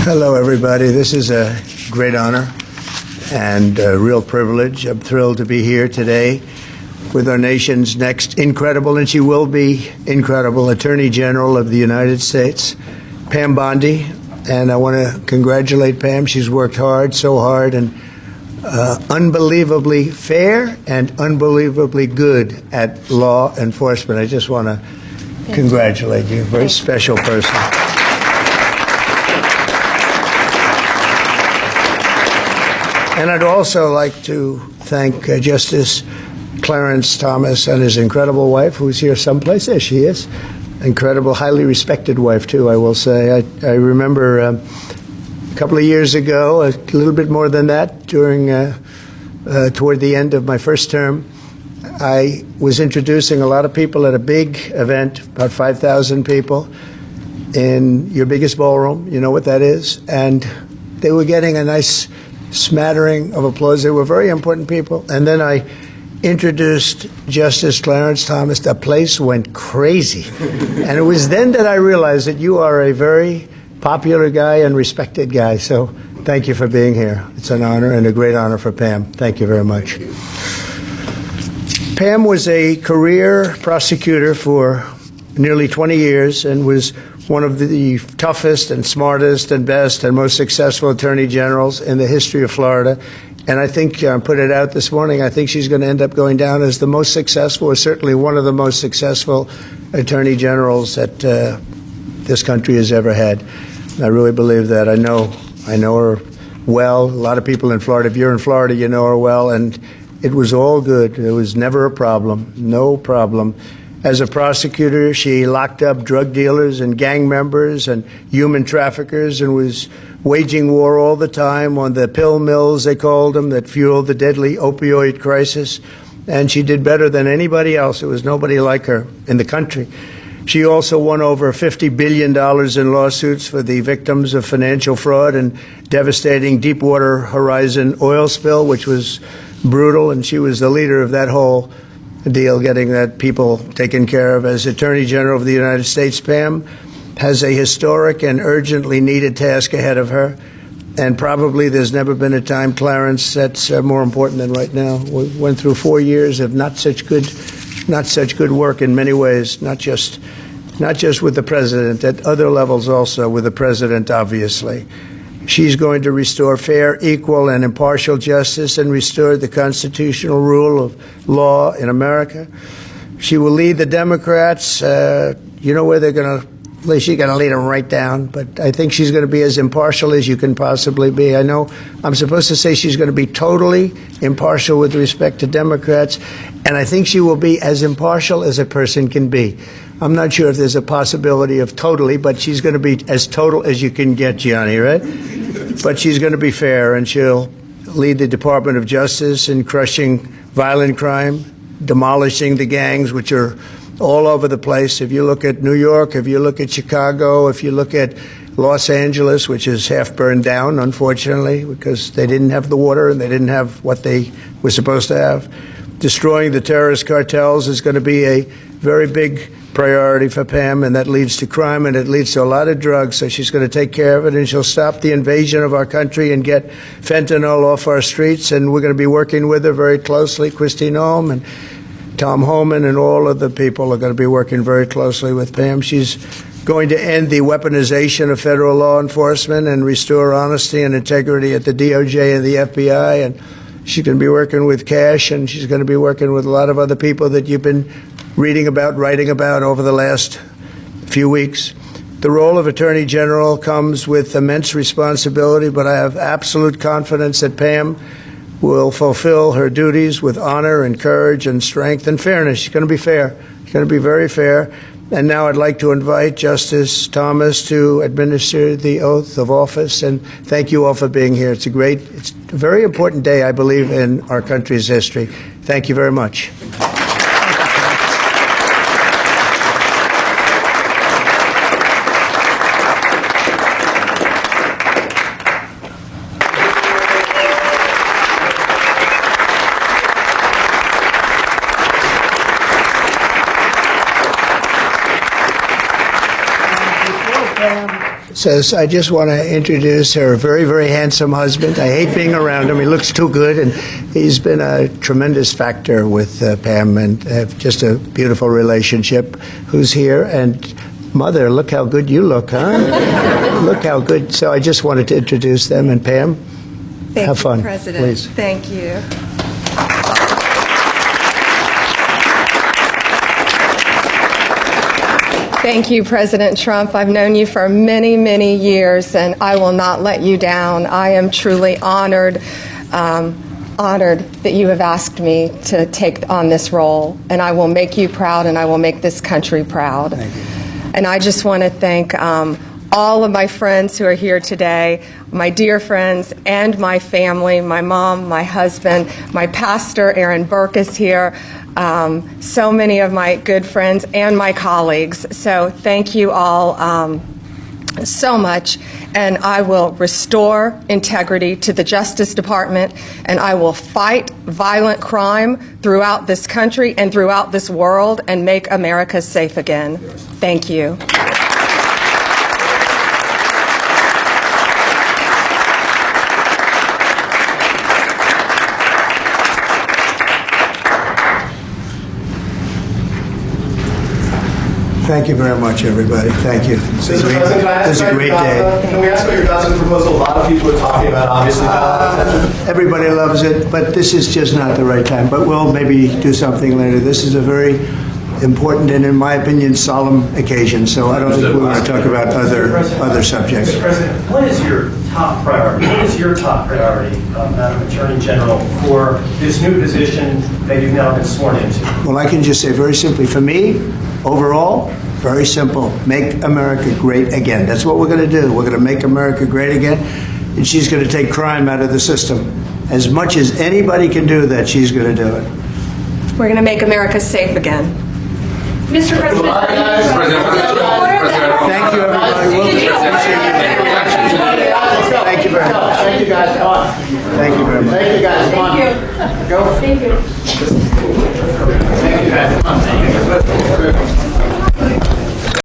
Hello, everybody. This is a great honor and a real privilege. I'm thrilled to be here today with our nation's next incredible, and she will be incredible, Attorney General of the United States, Pam Bondi. And I want to congratulate Pam. She's worked hard, so hard, and unbelievably fair and unbelievably good at law enforcement. I just want to congratulate you. Very special person. And I'd also like to thank Justice Clarence Thomas and his incredible wife, who's here someplace. There she is. Incredible, highly respected wife, too, I will say. I remember a couple of years ago, a little bit more than that, toward the end of my first term, I was introducing a lot of people at a big event, about 5,000 people, in your biggest ballroom. You know what that is? And they were getting a nice smattering of applause. They were very important people. And then I introduced Justice Clarence Thomas. The place went crazy. And it was then that I realized that you are a very popular guy and respected guy. So thank you for being here. It's an honor and a great honor for Pam. Thank you very much. Pam was a career prosecutor for nearly 20 years and was one of the toughest and smartest and best and most successful attorney generals in the history of Florida. And I think, put it out this morning, I think she's going to end up going down as the most successful, or certainly one of the most successful attorney generals that this country has ever had. I really believe that. I know her well. A lot of people in Florida, if you're in Florida, you know her well. And it was all good. It was never a problem, no problem. As a prosecutor, she locked up drug dealers and gang members and human traffickers and was waging war all the time on the pill mills, they called them, that fueled the deadly opioid crisis. And she did better than anybody else. There was nobody like her in the country. She also won over $50 billion in lawsuits for the victims of financial fraud and devastating Deepwater Horizon oil spill, which was brutal. And she was the leader of that whole deal, getting that people taken care of. As Attorney General of the United States, Pam has a historic and urgently needed task ahead of her. And probably there's never been a time, Clarence, that's more important than right now. We went through 4 years of not such good work in many ways, not just with the president, at other levels also with the president, obviously. She's going to restore fair, equal, and impartial justice and restore the constitutional rule of law in America. She will lead the Democrats. You know where they're going to, at least she's going to lead them right down. But I think she's going to be as impartial as you can possibly be. I know I'm supposed to say she's going to be totally impartial with respect to Democrats. And I think she will be as impartial as a person can be. I'm not sure if there's a possibility of totally, but she's going to be as total as you can get, Gianni, right? But she's going to be fair, and she'll lead the Department of Justice in crushing violent crime, demolishing the gangs, which are all over the place. If you look at New York, if you look at Chicago, if you look at Los Angeles, which is half burned down, unfortunately, because they didn't have the water and they didn't have what they were supposed to have. Destroying the terrorist cartels is going to be a very big priority for Pam, and that leads to crime, and it leads to a lot of drugs, so she's going to take care of it, and she'll stop the invasion of our country and get fentanyl off our streets, and we're going to be working with her very closely. Christine Holm and Tom Homan and all of the people are going to be working very closely with Pam. She's going to end the weaponization of federal law enforcement and restore honesty and integrity at the DOJ and the FBI, and she's going to be working with Cash, and she's going to be working with a lot of other people that you've been reading about, writing about over the last few weeks. The role of Attorney General comes with immense responsibility, but I have absolute confidence that Pam will fulfill her duties with honor and courage and strength and fairness. She's going to be fair. She's going to be very fair. And now I'd like to invite Justice Thomas to administer the oath of office. And thank you all for being here. It's a very important day, I believe, in our country's history. Thank you very much. says, I just want to introduce her very, very handsome husband. I hate being around him. He looks too good, and he's been a tremendous factor with Pam, and have just a beautiful relationship. Who's here? And Mother, look how good you look, huh? Look how good. So I just wanted to introduce them. And Pam, have fun, President. please. Thank you. Thank you, President Trump. I've known you for many, many years, and I will not let you down. I am truly honored that you have asked me to take on this role, and I will make you proud, and I will make this country proud. Thank you. And I just want to thank all of my friends who are here today, my dear friends and my family, my mom, my husband, my pastor, Aaron Burke, is here, so many of my good friends and my colleagues. So thank you all so much, and I will restore integrity to the Justice Department, and I will fight violent crime throughout this country and throughout this world and make America safe again. Thank you. Thank you very much, everybody. Thank you. This is Mr. President, can I ask a great day. Can we ask about your thoughts on the proposal? A lot of people are talking about, obviously. Everybody loves it, but this is just not the right time. But we'll maybe do something later. This is a very important and, in my opinion, solemn occasion. So I don't think we want to talk about other subjects. Mr. President, what is your top priority? What is your top priority, Madam Attorney General, for this new position that you've now been sworn into? Well, I can just say very simply, for me, overall, very simple. Make America great again. That's what we're going to do. We're going to make America great again, and she's going to take crime out of the system. As much as anybody can do that, she's going to do it. We're going to make America safe again. Mr. President. Thank you, everybody. We'll appreciate you. Thank you very much. Thank you, guys. Come on. Thank you very much. Thank you, guys. Come on. Thank you. Go. Thank you. Thank you, guys. Come on. Thank you.